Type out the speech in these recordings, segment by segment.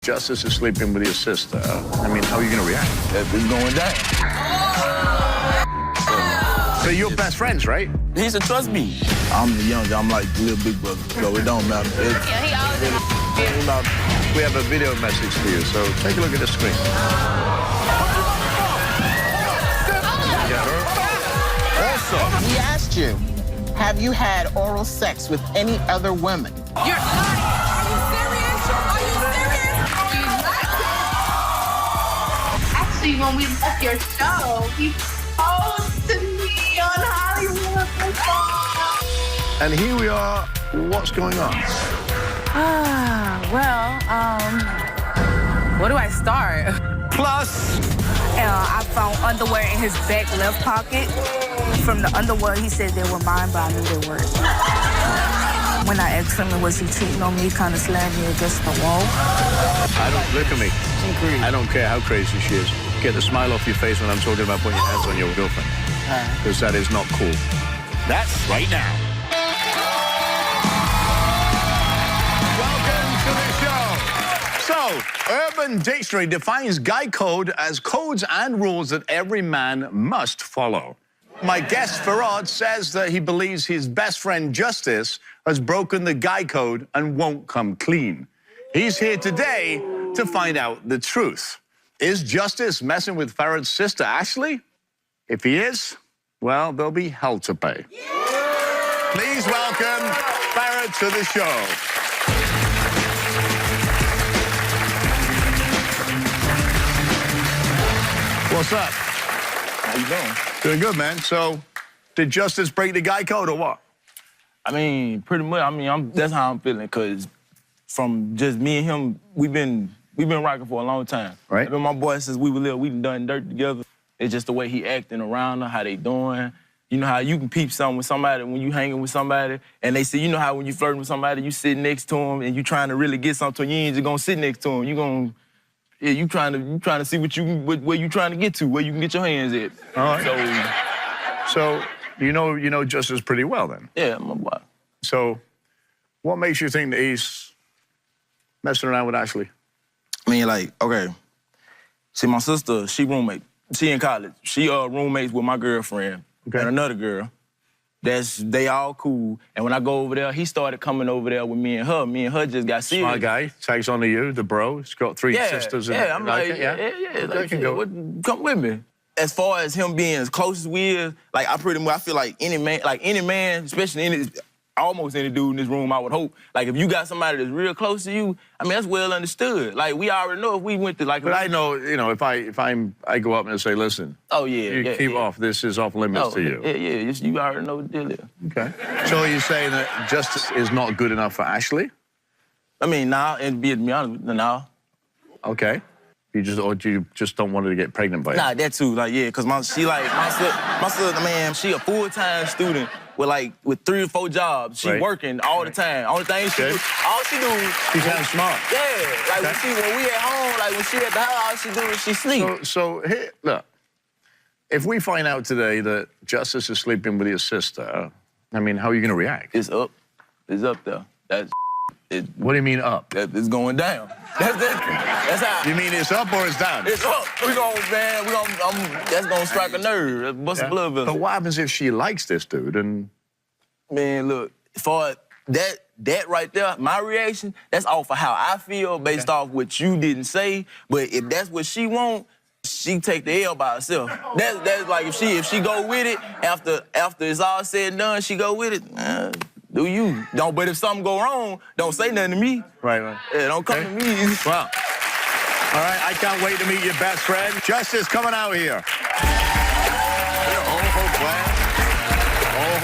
Justice is sleeping with your sister. I mean, how are you going to react? It's going down. So you're best friends, right? He should trust me. I'm the youngest. I'm like the little big brother, so it don't matter. Yeah, he always We have a video message for you, so take a look at the screen. Also, he asked you, have you had oral sex with any other women? You're lying. Are you serious? Are you serious? Actually, when we left your show, he proposed to me on Hollywood Boulevard. And here we are. What's going on? Where do I start? Plus, I found underwear in his back left pocket. From the underwear, he said they were mine, but I knew they weren't. When I asked him, was he cheating on me, he kind of slammed me against the wall. look at me. I don't care how crazy she is. Get the smile off your face when I'm talking about putting your hands on your girlfriend. Because that is not cool. That's right now. So, Urban Dictionary defines guy code as codes and rules that every man must follow. My guest, Farad, says that he believes his best friend, Justice, has broken the guy code and won't come clean. He's here today to find out the truth. Is Justice messing with Farad's sister, Ashley? If he is, well, there'll be hell to pay. Please welcome Farad to the show. What's up? How you doing? Doing good, man. So, did Justice break the guy code or what? I mean, pretty much. I mean, that's how I'm feeling, because from just me and him, we've been rocking for a long time. Right. I've been my boy since we were little. We've done dirt together. It's just the way he acting around her, how they doing. You know how you can peep something with somebody when you hanging with somebody, and they say, you know how when you flirting with somebody, you sit next to them and you trying to really get something, you ain't just gonna sit next to them. You gonna, yeah, you trying to see where you trying to get to, where you can get your hands at. All right. So you know Justice pretty well then. Yeah, my boy. So, what makes you think that he's messing around with Ashley? I mean, like, okay. See, my sister, she roommate. She in college. She roommates with my girlfriend and another girl. They all cool. And when I go over there, he started coming over there with me and her. Me and her just got serious. Smart guy, tags on to you, the bro. He's got three sisters. I'm like, like, can go. Come with me. As far as him being as close as we is, like, I feel like any man, especially almost any dude in this room, I would hope, like, if you got somebody that's real close to you, I mean, that's well understood. Like, we already know if we went to, like... But I know, if I go up and say, listen, you keep off, this is off limits to you. Yeah, you already know what the deal is. Okay. So are you saying that Justice is not good enough for Ashley? I mean, to be honest with you, now. Okay. You just don't want her to get pregnant by you? Nah, that too, like, yeah, because my sister, man, she a full-time student with 3 or 4 jobs. She working all the time. Only thing she do, all she do... She sounds smart. Yeah, like when we at home, like when she at the house, all she do is she sleep. So here, look, if we find out today that Justice is sleeping with your sister, I mean, how are you going to react? It's up. It's up there. What do you mean up? It's going down. That's how. You mean it's up or it's down? It's up. That's gonna strike a nerve. Bust a blood vessel. But what happens if she likes this dude and... Man, look, for that right there, my reaction, that's off of how I feel based off what you didn't say. But if that's what she want, she take the L by herself. That's like if she go with it, after it's all said and done, she go with it, do you. But if something go wrong, don't say nothing to me. Right. Yeah, don't come to me. Well, all right, I can't wait to meet your best friend. Justice coming out here.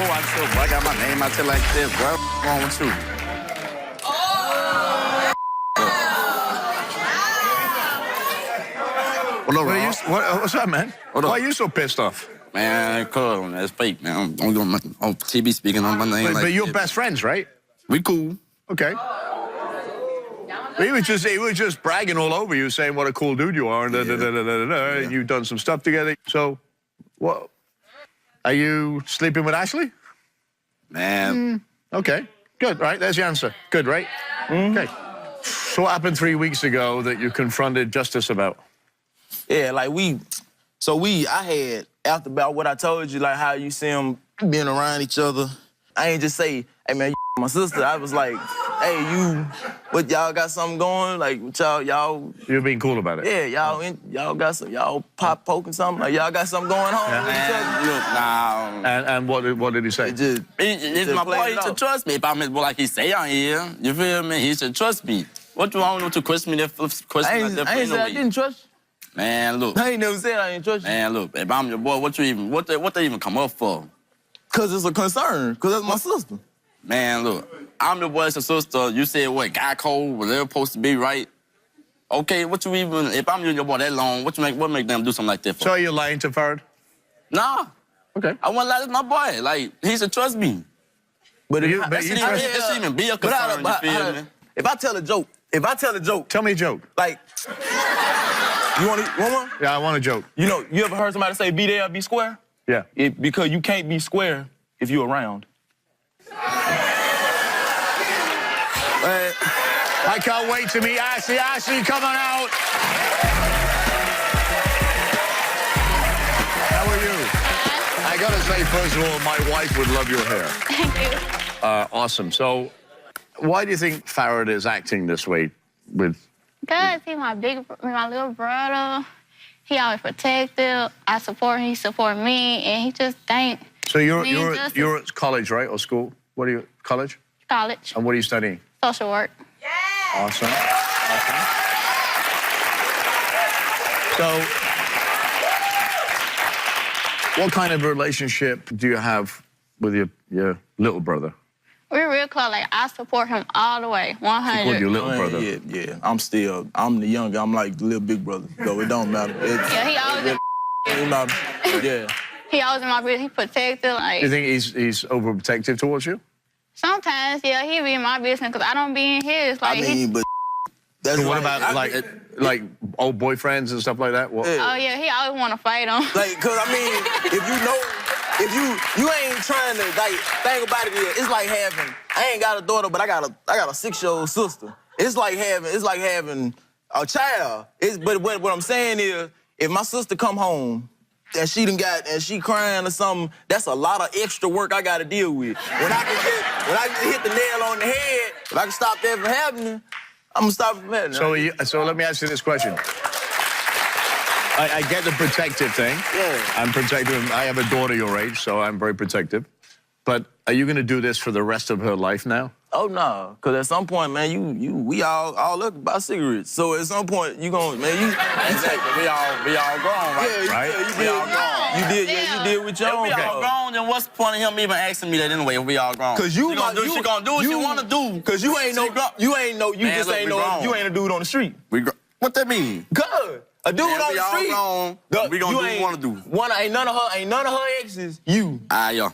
I'm so I got my name out there like this, bro. What's wrong with you? What's up, man? Why are you so pissed off? Man, cuz, that's fake, man. I'm doing on TV speaking on my name. But you're best friends, right? We cool. Okay. He was just bragging all over you, saying what a cool dude you are, and and you've done some stuff together. So, what? Are you sleeping with Ashley? Man. Okay. Good. Right. There's your answer. Good. Right. Okay. So what happened 3 weeks ago that you confronted Justice about? Yeah, like I had, after about what I told you, like how you see them being around each other, I ain't just say, hey man, you my sister. I was like, hey, what y'all got something going? Like, what y'all. You're being cool about it. Yeah, y'all got some, y'all poking something? Like, y'all got something going on with each other? Look, nah. And what did he say? It just, It's my play boy, it he should out. trust me. If I'm his boy like he say on here, you feel me? He should trust me. What you want to question me that question I like ain't that? say I didn't trust Man, look. you. I ain't never said I didn't trust you. Man, look. If I'm your boy, what they even come up for? Cause it's a concern, cause that's my sister. Man, look. I'm your boy, sister. You said what? Guy code, whatever supposed to be, right? Okay, what you even? If I'm your boy that long, what make them do something like that for? So you're lying to Farad? Nah. Okay. I want to lie to my boy. Like, he should trust me. But you That shouldn't even be a concern, you feel me? if I tell a joke, Tell me a joke. like, you want one? Yeah, I want a joke. You know, you ever heard somebody say be there, be square? Yeah. Because you can't be square if you're around. I can't wait to meet Ashley. Ashley, come on out. How are you? I gotta say, first of all, my wife would love your hair. Thank you. Awesome. So, why do you think Farad is acting this way with? Because he's my little brother. He always protective. I support him, he support me, and he just think So you're Justice. you're at college, right, or school? What are you? College? college, And what are you studying? social work. Awesome. So, what kind of relationship do you have with your little brother? We're real close. Like, I support him all the way, 100. With your little brother? Yeah. I'm the younger. I'm like the little big brother. So it don't matter. Yeah, he always, It matter. Yeah. he always in my business. He protective. Like, Do you think he's overprotective towards you? sometimes, yeah, he be in my business because I don't be in his. Like, I mean, but that's So what right. about like old boyfriends and stuff like that? What? Yeah. oh yeah, he always want to fight him. Like, cause I mean, if you ain't trying to like think about it, it's like having. I ain't got a daughter, but I got a 6-year-old sister. It's like having a child. But what I'm saying is, if my sister come home and she crying or something, that's a lot of extra work I gotta deal with. When I can hit the nail on the head, if I can stop that from happening, I'm gonna stop it from happening. So let me ask you this question. I get the protective thing. Yeah. I'm protective. I have a daughter your age, so I'm very protective. But are you going to do this for the rest of her life now? Oh no, cause at some point, man, we all look about cigarettes. So at some point, you gon' man, you Exactly. We all grown, right? Right? You did with your If own. we all grown, then what's the point of him even asking me that anyway if we all grown? Cause she gonna do what she wanna do. Cause you ain't no, Man, just look, ain't we no, grown. you ain't a dude on the street. What that mean? Good. A dude Man, on we the all street. grown. We gonna do what we wanna do. Ain't none of her exes. You. Yeah.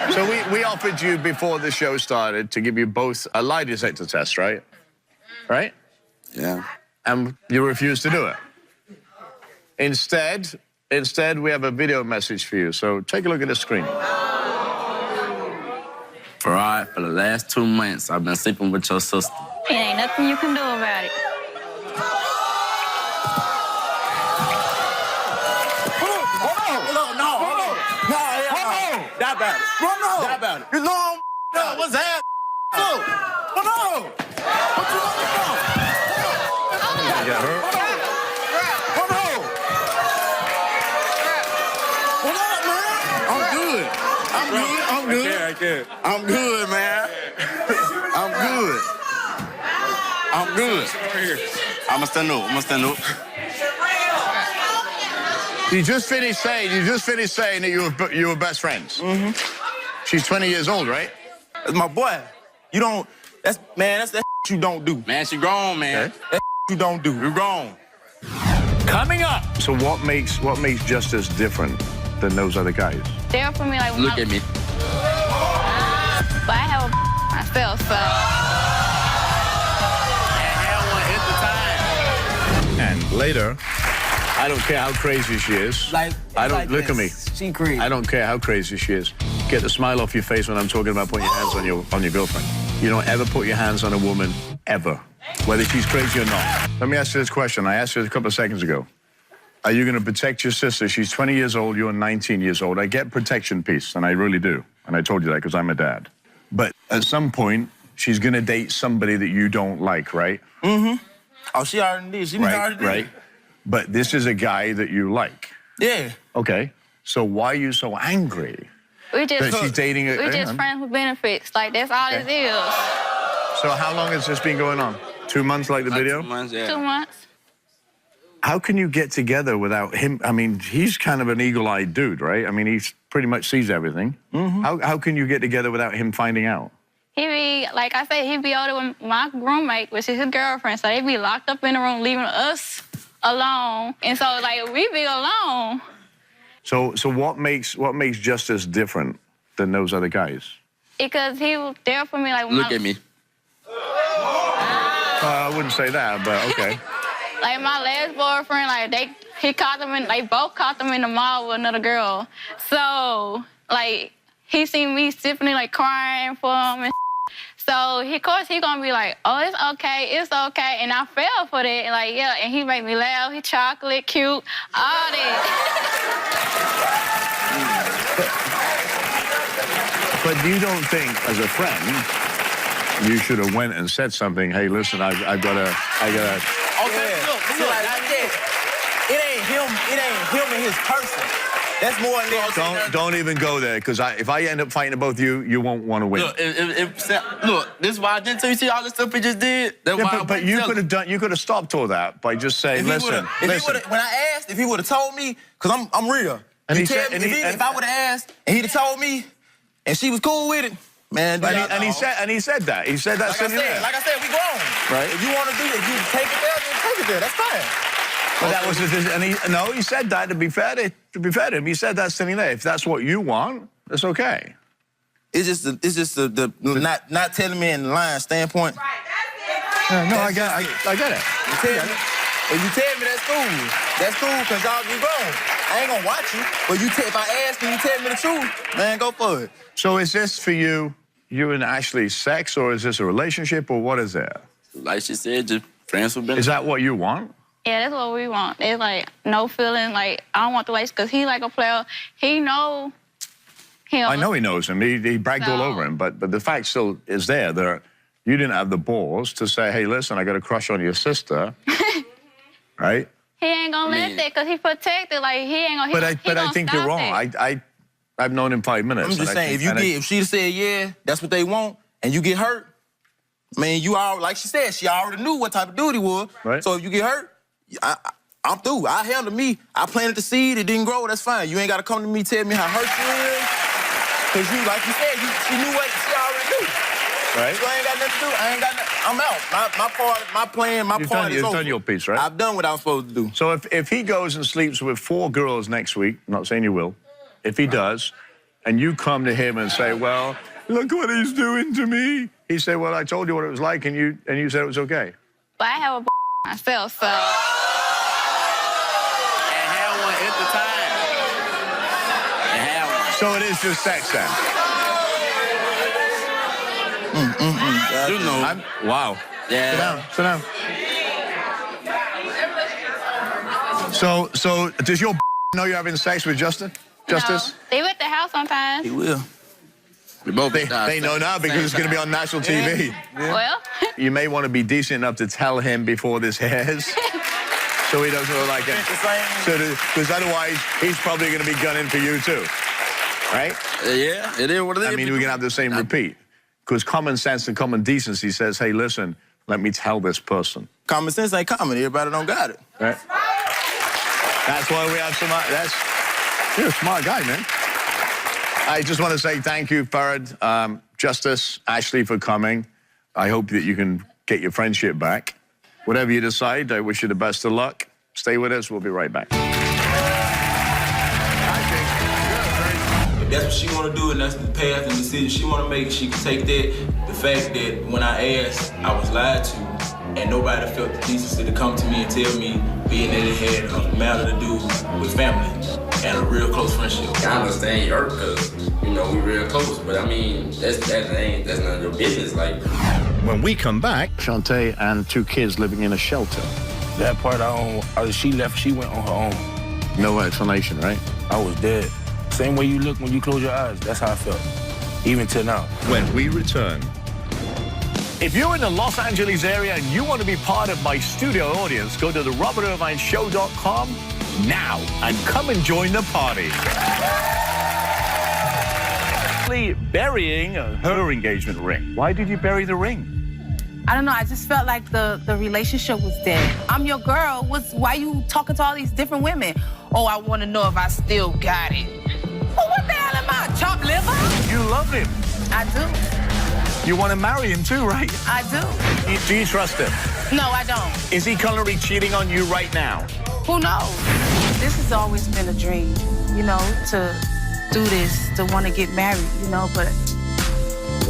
So we offered you before the show started to give you both a lie detector test, right? Right? Yeah. And you refused to do it. Instead, we have a video message for you. So take a look at the screen. For the last 2 months, I've been sleeping with your sister. It ain't nothing you can do about it. That about it. That about it. You know I'm what's that? What you You get hurt? I'm good, man. I'm good. I'ma stand up. You just finished saying that you were best friends. Mm-hmm. She's 20 years old, right? That's my boy. That's that you don't do. Man, she grown, man. That you don't do. You grown. Coming up. So what makes Justice different than those other guys? There for me, like, Look at me. But I have myself, so. And later, I don't care how crazy she is. Look at me. She crazy. I don't care how crazy she is. Get the smile off your face when I'm talking about putting your hands on your girlfriend. You don't ever put your hands on a woman, ever. whether she's crazy or not. Let me ask you this question. I asked you a couple of seconds ago. Are you going to protect your sister? She's 20 years old, you're 19 years old. I get protection piece, and I really do. And I told you that because I'm a dad. But at some point, she's going to date somebody that you don't like, right? Mm-hmm. Oh, she already did. She already did. Right. But this is a guy that you like. Yeah. Okay. So why are you so angry We just, that she's dating a... we just friends with benefits. Like, that's all it is. So how long has this been going on? 2 months like the video? 2 months, yeah. 2 months. How can you get together without him? I mean, he's kind of an eagle-eyed dude, right? I mean, he pretty much sees everything. Mm-hmm. How can you get together without him finding out? He be, like I said, he be over with my roommate, which is his girlfriend. So they be locked up in the room, leaving us alone. And so, like, we be alone. So what makes Justice different than those other guys? Because he was there for me, like, when Look at me. I wouldn't say that, but okay. Like, my last boyfriend, like, he caught them in, like, both caught them in the mall with another girl. So, like, he seen me simply, like, crying for him and so, of course, he gonna be like, oh, it's okay. And I fell for that. And, like, yeah, and he made me laugh. He chocolate, cute, all that. But you don't think, as a friend, you should have went and said something, hey, listen, I gotta... Okay, look, like I said, it ain't him and his person. That's more than Don't even go there, because if I end up fighting both you won't want to win. Look, look, this is why I didn't tell you. See all the stuff he just did. That's why but you could have done. You could have stopped all that by just saying, listen. When I asked, if he would have told me, because I'm real. And if I would have asked and he'd have told me, and she was cool with it, man. And he said that. He said that. Like I said, we grown. Right. If you want to do it, if you take it there, then take it there. That's fine. But that was he said that to be fair to him. He said that sitting there. If that's what you want, it's okay. It's just the not telling me in the line standpoint. No, I get it. If you tell me that's cool. That's cool because y'all be grown. I ain't gonna watch you. But if I ask and you tell me the truth, man, go for it. So is this for you and Ashley sex, or is this a relationship, or what is it? Like she said, just friends with benefits. Is that what you want? Yeah, that's what we want. It's like no feeling. Like I don't want the waste because he like a player. He know him. I know he knows him. He bragged all over him. But the fact still is there that you didn't have the balls to say, hey, listen, I got a crush on your sister, right? He ain't gonna let that because he protected. Like he ain't gonna. But I think you're wrong. I've known him 5 minutes. I'm just saying, if she'd said yeah, that's what they want, and you get hurt, man, you all like she said, she already knew what type of dude he was. Right. So if you get hurt, I'm through. I handle me. I planted the seed. It didn't grow. That's fine. You ain't got to come to me tell me how hurt you is. Because you, like you said, she knew what she already knew. Right. So I ain't got nothing to do. I ain't got nothing. I'm out. My plan, my part is over. You've done your piece, right? I've done what I was supposed to do. So if he goes and sleeps with 4 girls next week, I'm not saying you will, if he does, and you come to him and say, well, look what he's doing to me. He said, well, I told you what it was like, and you said it was okay. But I have a myself, so. So it is just sex then? You know. Wow. Yeah. Sit down. So does your know you're having sex with Justice? No, they at the house sometimes. He will. We both they know now because it's going to be on national TV. Yeah. Well. You may want to be decent enough to tell him before this airs. So he doesn't look like it. Because otherwise, he's probably going to be gunning for you too. Right? Yeah, it is what it is. I mean, we're going to have the same repeat. Because common sense and common decency says, hey, listen, let me tell this person. Common sense ain't common. Everybody don't got it. Right? That's why we have you're a smart guy, man. I just want to say thank you, Farad, Justice, Ashley, for coming. I hope that you can get your friendship back. Whatever you decide, I wish you the best of luck. Stay with us. We'll be right back. If that's what she want to do and that's the path and decision she want to make, she can take that. The fact that when I asked, I was lied to, and nobody felt the decency to come to me and tell me, being that it had a matter to do with family and a real close friendship. I understand you hurt because, we real close, but I mean, that's none of your business. Like, When we come back, Shantae and 2 kids living in a shelter. That part she left, she went on her own. No explanation, right? I was dead. Same way you look when you close your eyes, that's how I felt, even till now. When we return. If you're in the Los Angeles area and you want to be part of my studio audience, go to therobertirvineshow.com now and come and join the party. Burying her engagement ring. Why did you bury the ring? I don't know. I just felt like the relationship was dead. I'm your girl. Why you talking to all these different women? Oh, I want to know if I still got it. Well, what the hell am I, chopped liver? You love him. I do. You want to marry him too, right? I do. Do you trust him? No, I don't. Is he currently cheating on you right now? Who knows? This has always been a dream, you know, to do this, to want to get married, you know, but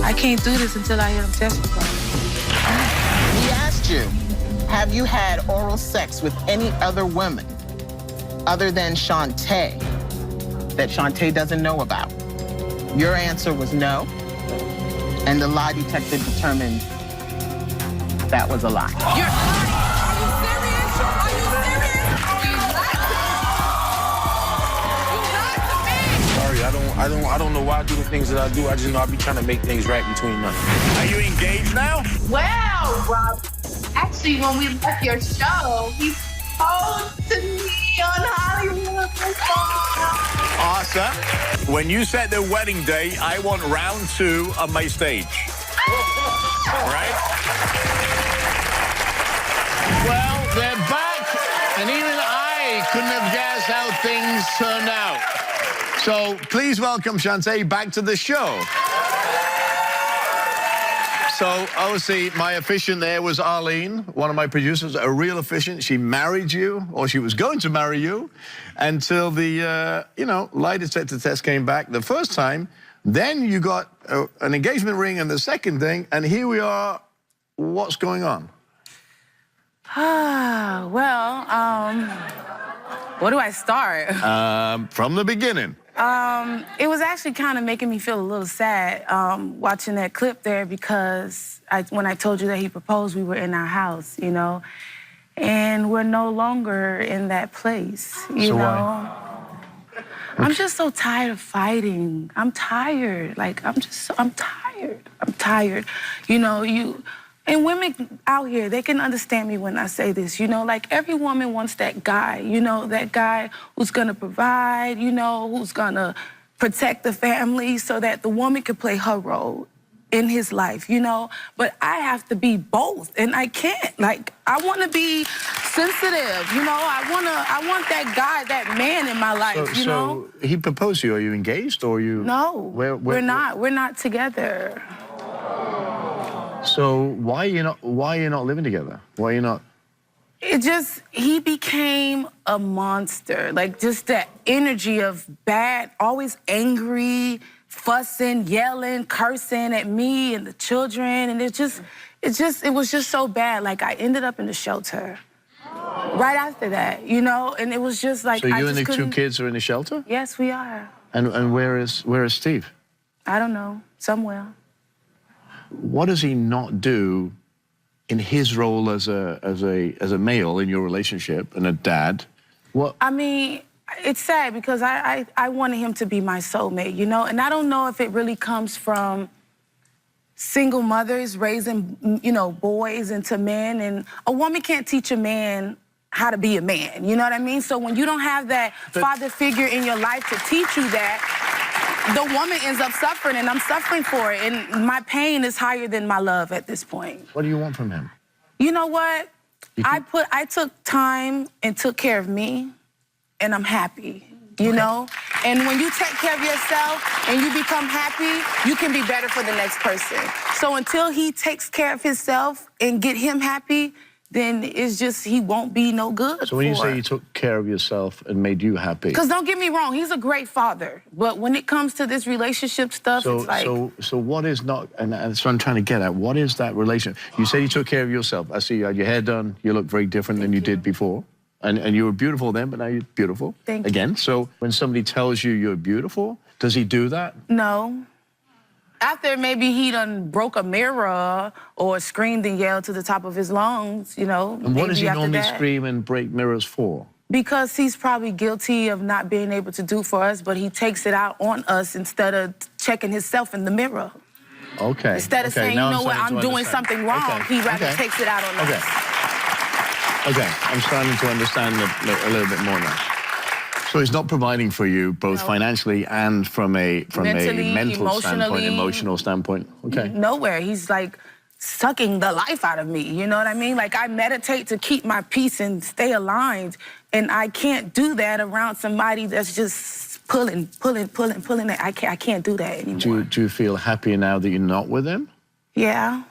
I can't do this until I hear him testify. We asked you, have you had oral sex with any other women other than Shantae that Shantae doesn't know about? Your answer was no, and the lie detector determined that was a lie. You're lying. Are you serious? Are you serious? You lied to me. Sorry, I don't know why I do the things that I do. I just know I be trying to make things right between us. Are you engaged now? Well, Rob, actually, when we left your show, he proposed to me on Hollywood Boulevard. Awesome. When you set the wedding day, I want round 2 of my stage. All right? Well, they're back, and even I couldn't have guessed how things turned out. So please welcome Shantae back to the show. So obviously, my efficient there was Arlene, one of my producers, a real efficient. She married you, or she was going to marry you, until the, lie detector test came back the first time. Then you got an engagement ring and the second thing, and here we are. What's going on? Where do I start? From the beginning. It was actually kind of making me feel a little sad watching that clip there because when I told you that he proposed, we were in our house, you know, and we're no longer in that place, you know. Why? I'm just so tired of fighting. I'm tired. Like, I'm tired. I'm tired. You know, and women out here, they can understand me when I say this, you know, like every woman wants that guy, you know, that guy who's gonna provide, you know, who's gonna protect the family so that the woman can play her role in his life, you know, but I have to be both, and I can't. Like, I wanna be sensitive, you know, I want that guy, that man in my life, you know? So he proposed to you. Are you engaged, or are you? No, we're not. We're not together. So why are you not living together? Why are you not? He became a monster. Like, just that energy of bad, always angry, fussing, yelling, cursing at me and the children. And it was just so bad. Like, I ended up in the shelter right after that, you know? And it was just like, So you and the 2 kids are in the shelter? Yes, we are. And where is Steve? I don't know, somewhere. What does he not do in his role as a male in your relationship and a dad? What? I mean, it's sad because I wanted him to be my soulmate, you know? And I don't know if it really comes from single mothers raising, you know, boys into men. And a woman can't teach a man how to be a man, you know what I mean? So when you don't have that father figure in your life to teach you that, the woman ends up suffering, and I'm suffering for it. And my pain is higher than my love at this point. What do you want from him? You know what? I took time and took care of me, and I'm happy, you know? And when you take care of yourself and you become happy, you can be better for the next person. So until he takes care of himself and get him happy, then it's just, he won't be no good. So when you say you took care of yourself and made you happy. Because don't get me wrong, he's a great father. But when it comes to this relationship stuff, it's like... So what is not, and that's what I'm trying to get at, what is that relation? You say you took care of yourself. I see you had your hair done, you look very different than you did before. And you were beautiful then, but now you're beautiful. Thank you. Again, so when somebody tells you you're beautiful, does he do that? No. after maybe he done broke a mirror or screamed and yelled to the top of his lungs, you know. And what does he maybe after normally that. scream and break mirrors for? Because he's probably guilty of not being able to do for us, but he takes it out on us instead of checking himself in the mirror. Okay. Instead of saying, you know what, I'm doing something wrong, he rather takes it out on us. Okay, I'm starting to understand a little bit more now. So he's not providing for you both financially and from a Mentally, mental standpoint, emotionally, emotional standpoint. Okay. Nowhere. He's like sucking the life out of me. You know what I mean? Like I meditate to keep my peace and stay aligned, and I can't do that around somebody that's just pulling. I can't do that anymore. Do you feel happier now that you're not with him? Yeah.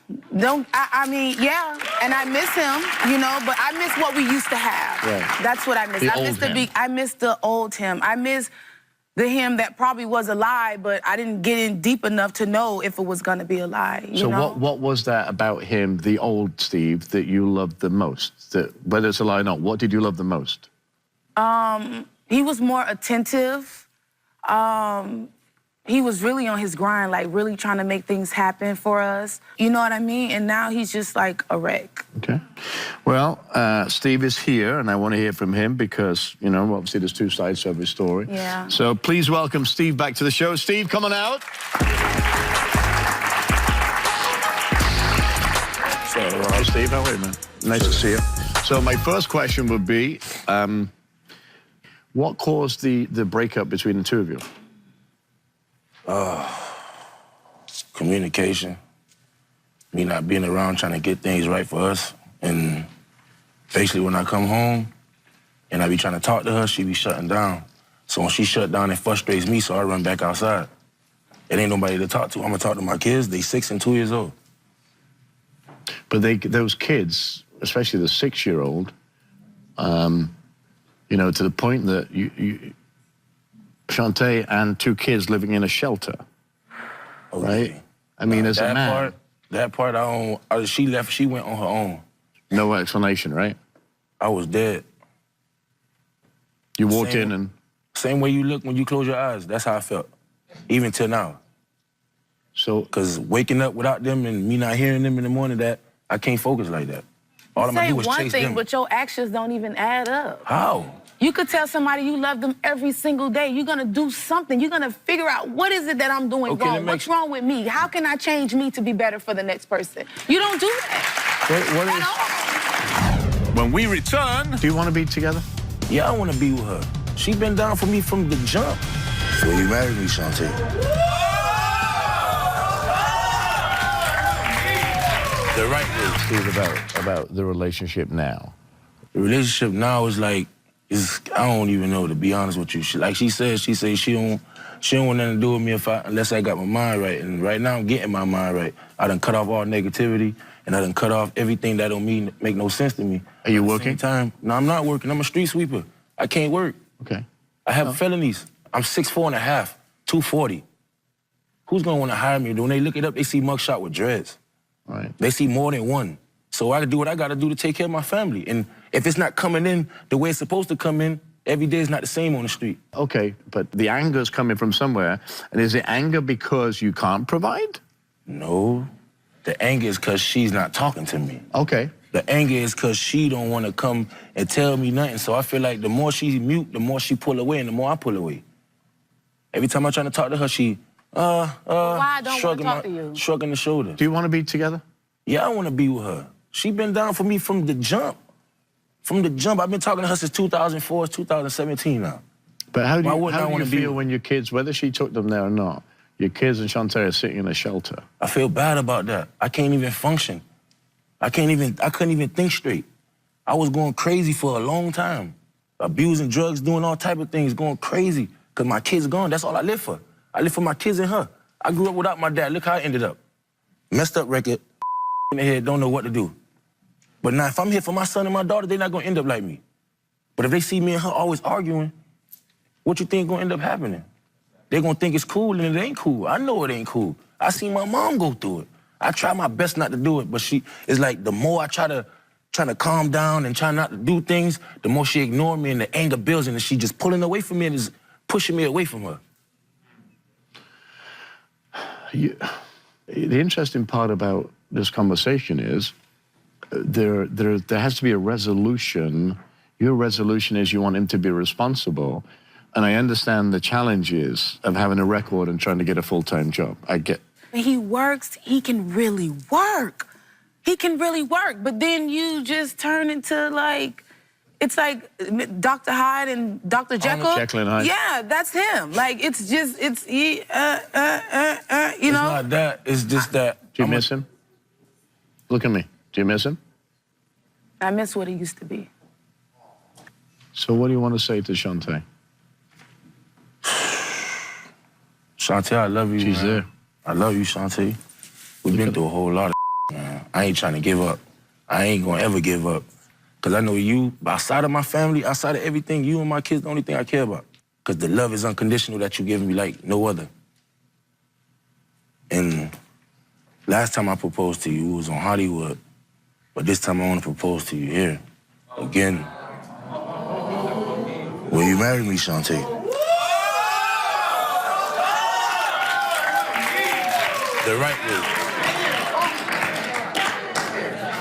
I mean, yeah. And I miss him, you know, but I miss what we used to have. Right. That's what I miss. I miss the old him. I miss the him that probably was a lie, but I didn't get in deep enough to know if it was gonna be a lie. You know? What was that about him, the old Steve, that you loved the most? That, whether it's a lie or not, what did you love the most? He was more attentive. He was really on his grind, like really trying to make things happen for us. You know what I mean? And now he's just like a wreck. Okay. Well, Steve is here, and I want to hear from him because, you know, obviously there's two sides to every story. Yeah. So please welcome Steve back to the show. Steve, come on out. So, hi, Steve. How are you, man? Nice to see you. So my first question would be, what caused the breakup between the two of you? Communication. Me not being around trying to get things right for us. And basically when I come home and I be trying to talk to her, she be shutting down. So when she shut down, it frustrates me, so I run back outside. It ain't nobody to talk to. I'm gonna talk to my kids. They 6 and 2 years old. But those kids, especially the 6-year-old, you know, to the point that Shantae and 2 kids living in a shelter, right? I mean, as a man. That part, I don't, she left, she went on her own. No explanation, right? I was dead. You walked in and... Same way you look when you close your eyes, that's how I felt, even till now. So... Because waking up without them and me not hearing them in the morning, that I can't focus like that. All I'm gonna do is chase them. You say one thing, but your actions don't even add up. How? You could tell somebody you love them every single day. You're gonna do something. You're gonna figure out what is it that I'm doing wrong? What's wrong with me? How can I change me to be better for the next person? You don't do that. At all. When we return... Do you want to be together? Yeah, I want to be with her. She been down for me from the jump. Will you marry me, Shantae? The right way, Steve, about the relationship now. The relationship now is like, I don't even know, to be honest with you. Like she said she don't want nothing to do with me unless I got my mind right. And right now I'm getting my mind right. I done cut off all negativity, and I done cut off everything that don't make no sense to me. Are you working? No, I'm not working. I'm a street sweeper. I can't work. Okay. I have felonies. I'm 6'4.5", 240. Who's gonna want to hire me? When they look it up, they see mugshot with dreads. Right. They see more than one. So I do what I gotta do to take care of my family. And if it's not coming in the way it's supposed to come in, every day is not the same on the street. Okay, but the anger's coming from somewhere. And is it anger because you can't provide? No. The anger is because she's not talking to me. Okay. The anger is because she don't want to come and tell me nothing. So I feel like the more she mute, the more she pull away, and the more I pull away. Every time I try to talk to her, she, why I don't want to talk to you? Shrugging the shoulder. Do you want to be together? Yeah, I want to be with her. She been down for me from the jump. From the jump. I've been talking to her since 2004, 2017 now. But how do you feel when your kids, whether she took them there or not, your kids and Shantae are sitting in a shelter? I feel bad about that. I can't even function. I couldn't even think straight. I was going crazy for a long time. Abusing drugs, doing all type of things, going crazy. Because my kids gone, that's all I live for. I live for my kids and her. I grew up without my dad. Look how I ended up. Messed up record, in the head, don't know what to do. But now if I'm here for my son and my daughter, they're not gonna end up like me. But if they see me and her always arguing, what you think gonna end up happening? They're gonna think it's cool and it ain't cool. I know it ain't cool. I seen my mom go through it. I try my best not to do it, but it's like the more I try to calm down and try not to do things, the more she ignore me and the anger builds and she just pulling away from me and is pushing me away from her. The interesting part about this conversation is there has to be a resolution. Your resolution is you want him to be responsible. And I understand the challenges of having a record and trying to get a full-time job. I get. He works, he can really work. He can really work, but then you just turn into like, it's like Dr. Hyde and Dr. Jekyll. Jekyll and Hyde. Yeah, that's him. Like, it's just, you know? It's not that, it's just that. Do you miss him? Look at me. Do you miss him? I miss what he used to be. So what do you want to say to Shantae? Shantae, I love you, She's man. there. I love you, Shantae. We've been through a whole lot of man. I ain't trying to give up. I ain't gonna ever give up. Cause I know you, outside of my family, outside of everything, you and my kids, the only thing I care about. Cause the love is unconditional that you give me like no other. And last time I proposed to you was on Hollywood. But this time I wanna propose to you here. Again. Will you marry me, Shantae? The right way.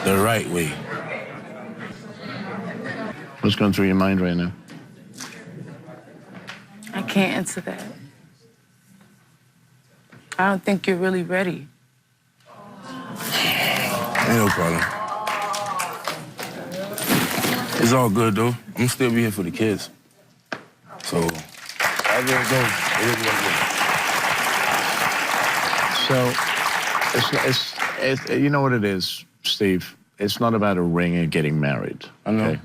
The right way. What's going through your mind right now? I can't answer that. I don't think you're really ready. Ain't no problem. It's all good, though. I'm still be here for the kids. So, however it goes, it is what it is. So, it's you know what it is, Steve? It's not about a ring and getting married. I know. Okay?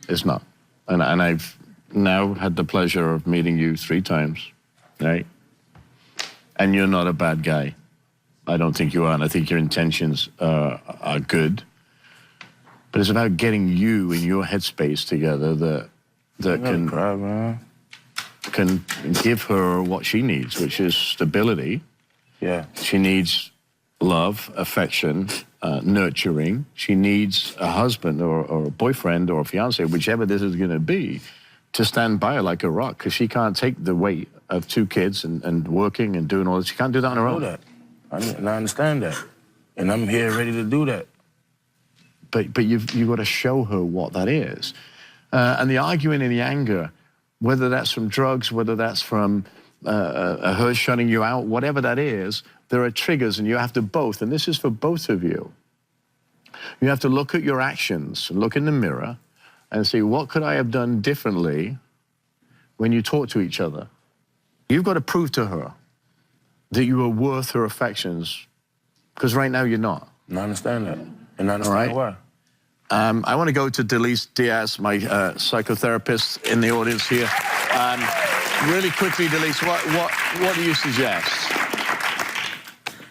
It's not. And I've now had the pleasure of meeting you 3 times, right? And you're not a bad guy. I don't think you are, and I think your intentions are good. But it's about getting you in your headspace together that can give her what she needs, which is stability. Yeah. She needs love, affection, nurturing. She needs a husband or a boyfriend or a fiance, whichever this is going to be, to stand by her like a rock, because she can't take the weight of 2 kids and working and doing all this. She can't do that on her own. I know that. And I understand that. And I'm here ready to do that. But you've got to show her what that is. And the arguing and the anger, whether that's from drugs, whether that's from her shutting you out, whatever that is, there are triggers, and you have to both, and this is for both of you. You have to look at your actions, look in the mirror, and see, what could I have done differently when you talk to each other? You've got to prove to her that you are worth her affections, because right now you're not. And I understand that. And I understand why. I want to go to Delise Diaz, my psychotherapist in the audience here. Really quickly, Delise, what do you suggest?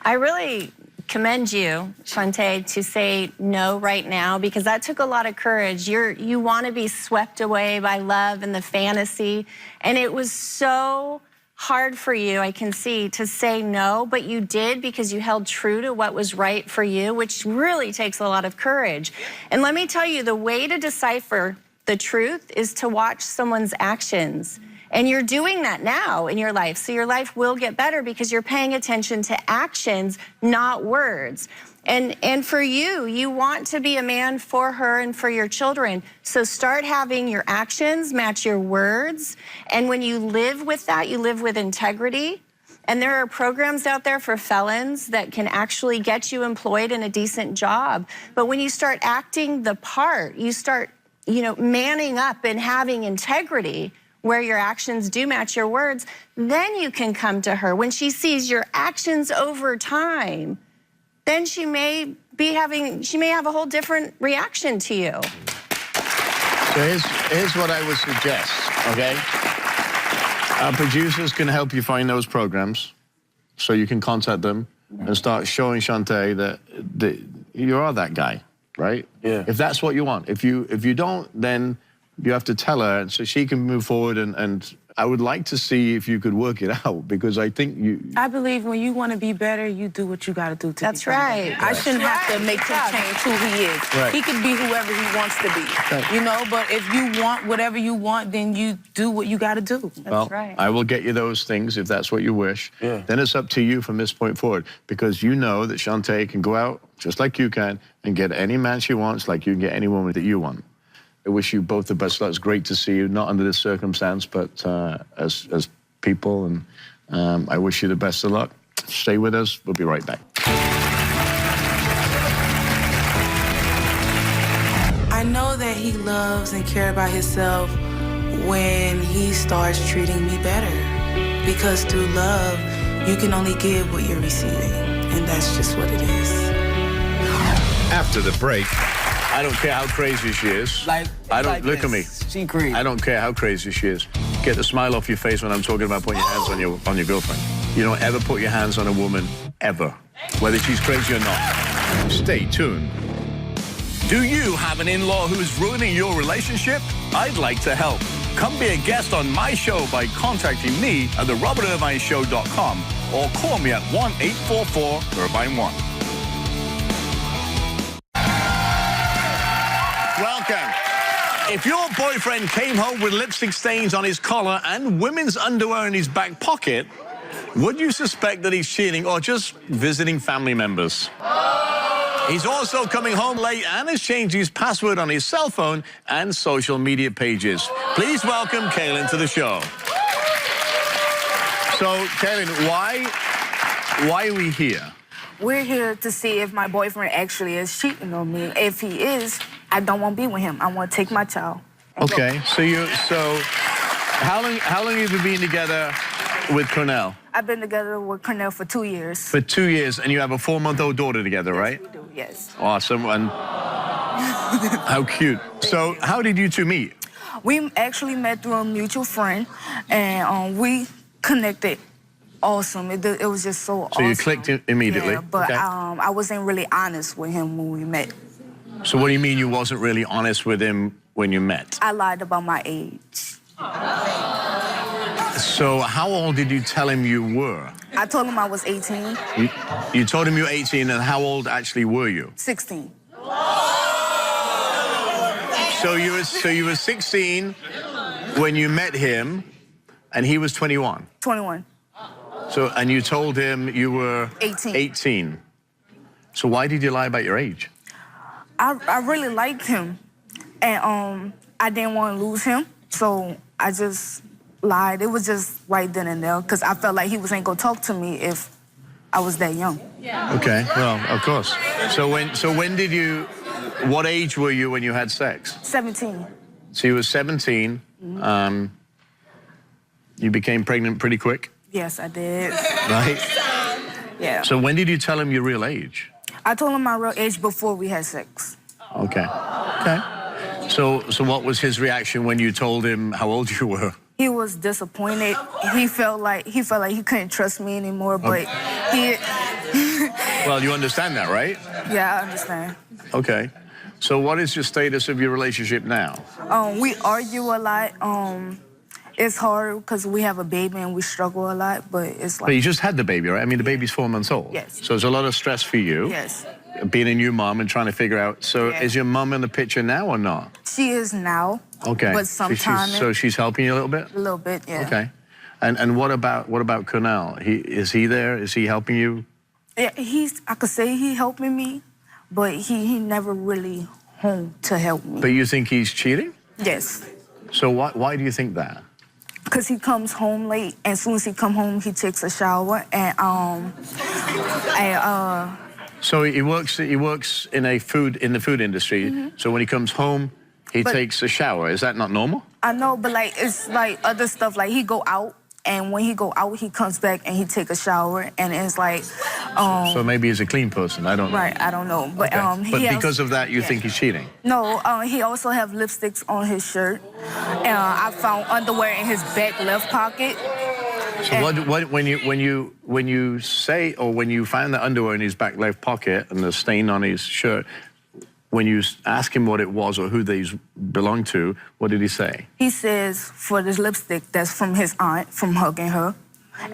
I really commend you, Shantae, to say no right now, because that took a lot of courage. You want to be swept away by love and the fantasy, and it was so hard for you, I can see, to say no, but you did because you held true to what was right for you, which really takes a lot of courage. And let me tell you, the way to decipher the truth is to watch someone's actions. And you're doing that now in your life. So your life will get better because you're paying attention to actions, not words. And for you, you want to be a man for her and for your children. So start having your actions match your words. And when you live with that, you live with integrity. And there are programs out there for felons that can actually get you employed in a decent job. But when you start acting the part, you start, manning up and having integrity, where your actions do match your words, then you can come to her. When she sees your actions over time, then she may have a whole different reaction to you. So here's what I would suggest, okay? Our producers can help you find those programs, so you can contact them and start showing Shantae that you are that guy, right? Yeah. If that's what you want. If you don't, then you have to tell her so she can move forward and I would like to see if you could work it out, because I think you... I believe when you want to be better, you do what you got to do to That's become right. better. I shouldn't have to make him change who he is. Right. He can be whoever he wants to be, Right. you know? But if you want whatever you want, then you do what you got to do. Well, right. I will get you those things if that's what you wish. Yeah. Then it's up to you from this point forward, because you know that Shantae can go out just like you can and get any man she wants, like you can get any woman that you want. I wish you both the best luck. It's great to see you, not under this circumstance, but as people, and I wish you the best of luck. Stay with us. We'll be right back. I know that he loves and cares about himself when he starts treating me better. Because through love, you can only give what you're receiving. And that's just what it is. After the break, I don't care how crazy she is. I don't look at me. She crazy. I don't care how crazy she is. Get the smile off your face when I'm talking about putting your hands on your girlfriend. You don't ever put your hands on a woman, ever, whether she's crazy or not. Stay tuned. Do you have an in-law who's ruining your relationship? I'd like to help. Come be a guest on my show by contacting me at therobertirvineshow.com or call me at 1-844-IRVINE1. Welcome. If your boyfriend came home with lipstick stains on his collar and women's underwear in his back pocket, would you suspect that he's cheating or just visiting family members? He's also coming home late and has changed his password on his cell phone and social media pages. Please welcome Kaylin to the show. So, Kaylin, why are we here? We're here to see if my boyfriend actually is cheating on me. If he is, I don't want to be with him. I want to take my child. Okay, so how long have you been together with Cornell? I've been together with Cornell for 2 years. For 2 years, and you have a 4-month-old daughter together, right? We do, yes. Awesome, and how cute. So how did you two meet? We actually met through a mutual friend, and we connected. Awesome. It was just so awesome. So you clicked immediately? Yeah, but Okay. I wasn't really honest with him when we met. So what do you mean you wasn't really honest with him when you met? I lied about my age. So how old did you tell him you were? I told him I was 18. You told him you were 18, and how old actually were you? 16. So you were 16 when you met him, and he was 21. 21. So, and you told him you were 18. 18. So why did you lie about your age? I really liked him, and I didn't want to lose him, so I just lied. It was just right then and there, because I felt like he wasn't going to talk to me if I was that young. Okay, well, of course. So when did you, what age were you when you had sex? 17. So you were 17. You became pregnant pretty quick, Yes, I did. right? Yeah. So when did you tell him your real age? I told him my real age before we had sex. Okay. Okay. So what was his reaction when you told him how old you were? He was disappointed. He felt like he couldn't trust me anymore, but he... Well, you understand that, right? Yeah, I understand. Okay. So what is your status of your relationship now? We argue a lot. It's hard because we have a baby and we struggle a lot, but it's But you like... just had the baby, right? I mean, the baby's 4 months old. Yes. So there's a lot of stress for you. Yes. Being a new mom and trying to figure out. So Yeah. is your mom in the picture now or not? She is now. Okay. But So sometimes... so she's helping you a little bit? A little bit, yeah. Okay. And what about Cornell? Is he there? Is he helping you? Yeah, I could say he helping me, but he never really home to help me. But you think he's cheating? Yes. So why do you think that? Because he comes home late, and as soon as he come home, he takes a shower, and So he works in the food industry. Mm-hmm. So when he comes home, he takes a shower. Is that not normal? I know, but like it's like other stuff. Like he go out, and when he go out, he comes back and he take a shower, and it's like. So maybe he's a clean person. I don't know. Right, I don't know, but Okay. But because of that, you think he's cheating? No, he also have lipsticks on his shirt. I found underwear in his back left pocket. So when you say, or when you find the underwear in his back left pocket and the stain on his shirt, when you ask him what it was or who these belonged to, what did he say? He says for this lipstick that's from his aunt, from hugging her.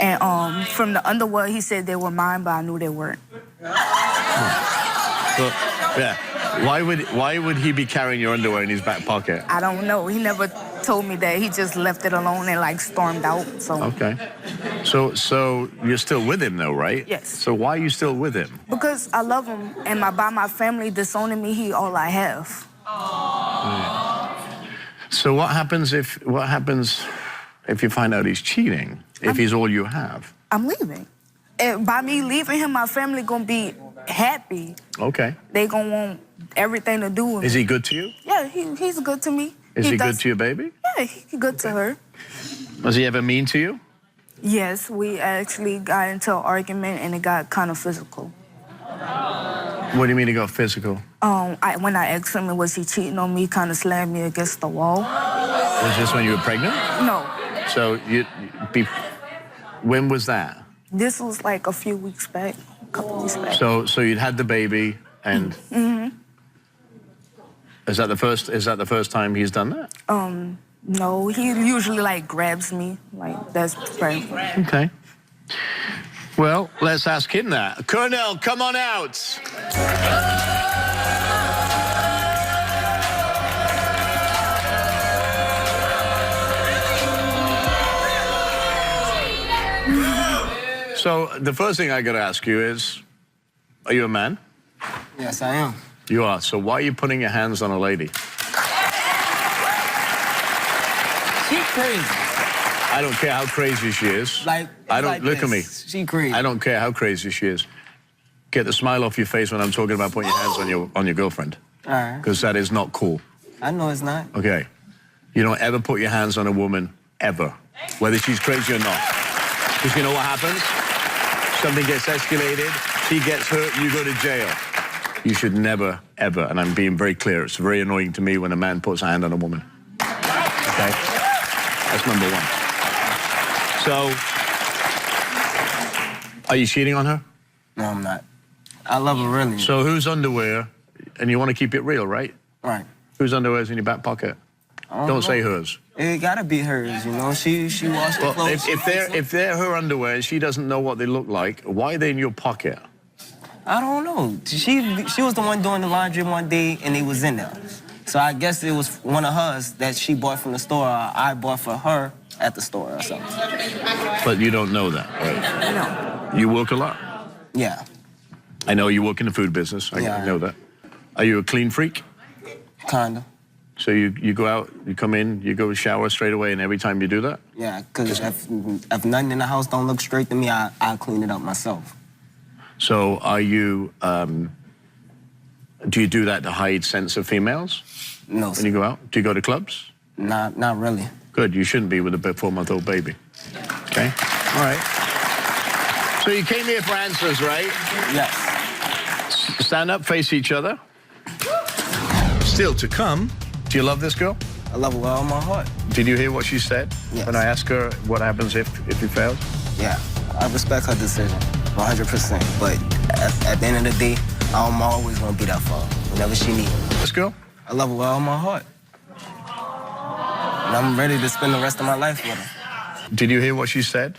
And from the underwear, he said they were mine, but I knew they weren't. Well, yeah. Why would he be carrying your underwear in his back pocket? I don't know. He never told me that. He just left it alone and like stormed out. So Okay. So you're still with him though, right? Yes. So why are you still with him? because I love him, and by my family disowning me, he all I have. So what happens if you find out he's cheating? If he's all you have? I'm leaving. And by me leaving him, my family gonna be happy. Okay. They gonna want everything to do with me. Is he good to you? Yeah, he's good to me. Is he does- good to your baby? Yeah, he's good to her. Was he ever mean to you? Yes, we actually got into an argument and it got kind of physical. What do you mean he got physical? When I asked him, was he cheating on me, he kind of slammed me against the wall. Was this when you were pregnant? No, So when was that? this was like a few weeks back, a couple weeks back. So you'd had the baby, and is that the first time he's done that? No, he usually like grabs me, like that's right. Okay. Well, let's ask him that. Cornell, come on out. So the first thing I got to ask you is, are you a man? Yes, I am. You are. So why are you putting your hands on a lady? She crazy. I don't care how crazy she is. Like, I don't like look at me. this. She crazy. I don't care how crazy she is. Get the smile off your face when I'm talking about putting your hands on your girlfriend, All right. because that is not cool. I know it's not. Okay. You don't ever put your hands on a woman ever, whether she's crazy or not. Because you know what happens? Something gets escalated, she gets hurt, you go to jail. You should never, ever, and I'm being very clear, it's very annoying to me when a man puts a hand on a woman. Okay? That's number one. So, are you cheating on her? No, I'm not. I love her really. So whose underwear, and you want to keep it real, right? Right. Whose underwear is in your back pocket? Don't say hers. It gotta be hers, you know. She washed the Well, clothes. if they're her underwear and she doesn't know what they look like, why are they in your pocket? I don't know. She was the one doing the laundry one day, and it was in there. So I guess it was one of hers that she bought from the store. Or I bought for her at the store or something. But you don't know that, right? No. You work a lot. Yeah. I know you work in the food business. I know that. Are you a clean freak? Kinda. So you go out, you come in, you go shower straight away, and every time you do that? Yeah, because if nothing in the house don't look straight to me, I clean it up myself. So are you, do you do that to hide sense of females? No, When you go out? Do you go to clubs? Not really. Good, you shouldn't be with a 4-month-old baby. Okay? All right. So you came here for answers, right? Yes. Stand up, face each other. Still to come, do you love this girl? I love her with all my heart. Did you hear what she said? Yes. When I asked her what happens if he fails? Yeah, I respect her decision, 100%. But at the end of the day, I'm always gonna be there for her whenever she needs me. This girl? I love her with all my heart. And I'm ready to spend the rest of my life with her. Did you hear what she said?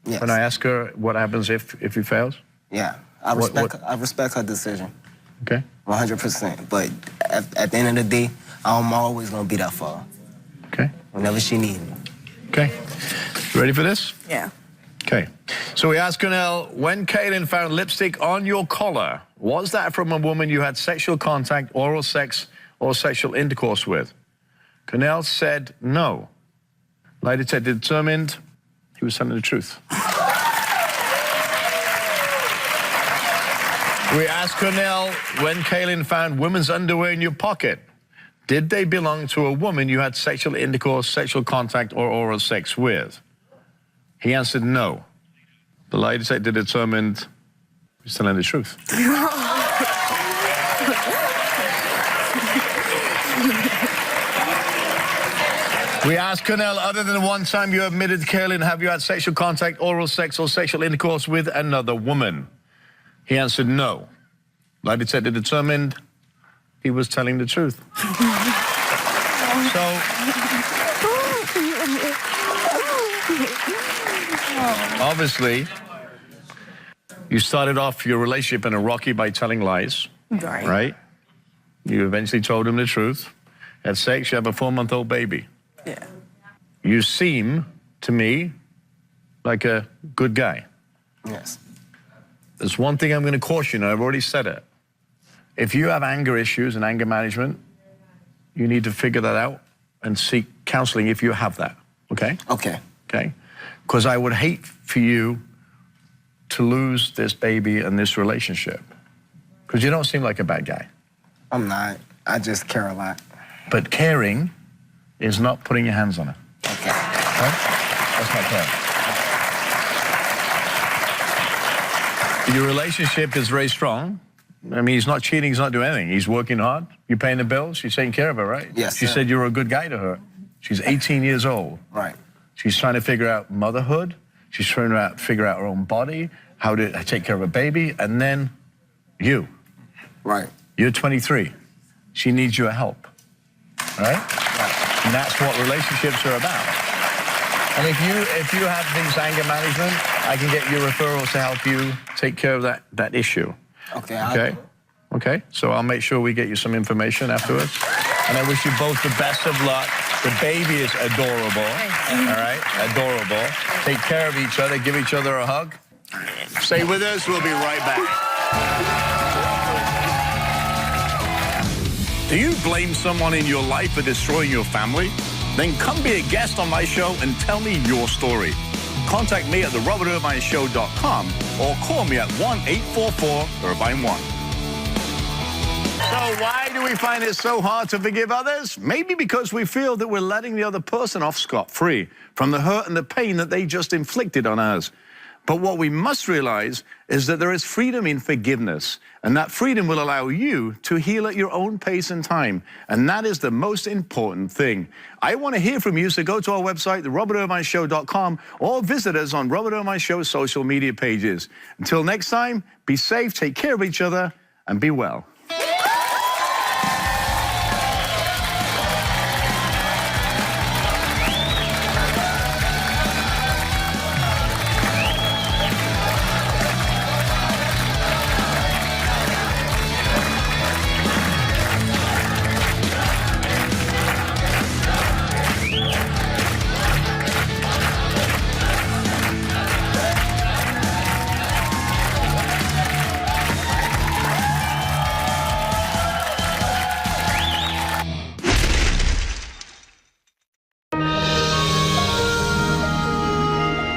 Yes. When I asked her what happens if he fails? Yeah, I respect her decision, Okay. 100%. But at the end of the day, I'm always gonna be there for her Okay. whenever she needs me. Okay. You ready for this? Yeah. Okay. So we asked Cornell, when Kaylin found lipstick on your collar, was that from a woman you had sexual contact, oral sex, or sexual intercourse with? Cornell said no. Lie detector determined he was telling the truth. We asked Cornell, when Kaylin found women's underwear in your pocket, did they belong to a woman you had sexual intercourse, sexual contact, or oral sex with? He answered no. The lie detector determined he was telling the truth. We asked Cornell, other than one time you admitted, Kaylin, have you had sexual contact, oral sex, or sexual intercourse with another woman? He answered no. Lie detector determined he was telling the truth. So, obviously, you started off your relationship in a rocky by telling lies, right? You eventually told him the truth. Had sex, you have a 4-month-old baby. Yeah. You seem, to me, like a good guy. Yes. There's one thing I'm going to caution you, I've already said it. If you have anger issues and anger management, you need to figure that out and seek counseling if you have that, okay? Okay. Okay? Because I would hate for you to lose this baby and this relationship. Because you don't seem like a bad guy. I'm not. I just care a lot. But caring is not putting your hands on her. Okay. Right? That's not caring. Your relationship is very strong. I mean, he's not cheating, he's not doing anything. He's working hard. You're paying the bills, you're taking care of her, right? Yes, She sir. said you were a good guy to her. She's 18 years old. Right. She's trying to figure out motherhood. She's trying to figure out her own body, how to take care of a baby, and then you. Right. You're 23. She needs your help, right? And that's what relationships are about. And if you have things anger management, I can get you referrals to help you take care of that issue. Okay. Okay? Okay? So I'll make sure we get you some information afterwards. And I wish you both the best of luck. The baby is adorable. All right? Adorable. Take care of each other. Give each other a hug. Stay with us. We'll be right back. Do you blame someone in your life for destroying your family? Then come be a guest on my show and tell me your story. Contact me at therobertirvineshow.com or call me at 1-844-IRVINE1. So why do we find it so hard to forgive others? Maybe because we feel that we're letting the other person off scot-free from the hurt and the pain that they just inflicted on us. But what we must realize is that there is freedom in forgiveness, and that freedom will allow you to heal at your own pace and time, and that is the most important thing. I want to hear from you, so go to our website, therobertirvineshow.com, or visit us on Robert Irvine Show's social media pages. Until next time, be safe, take care of each other, and be well.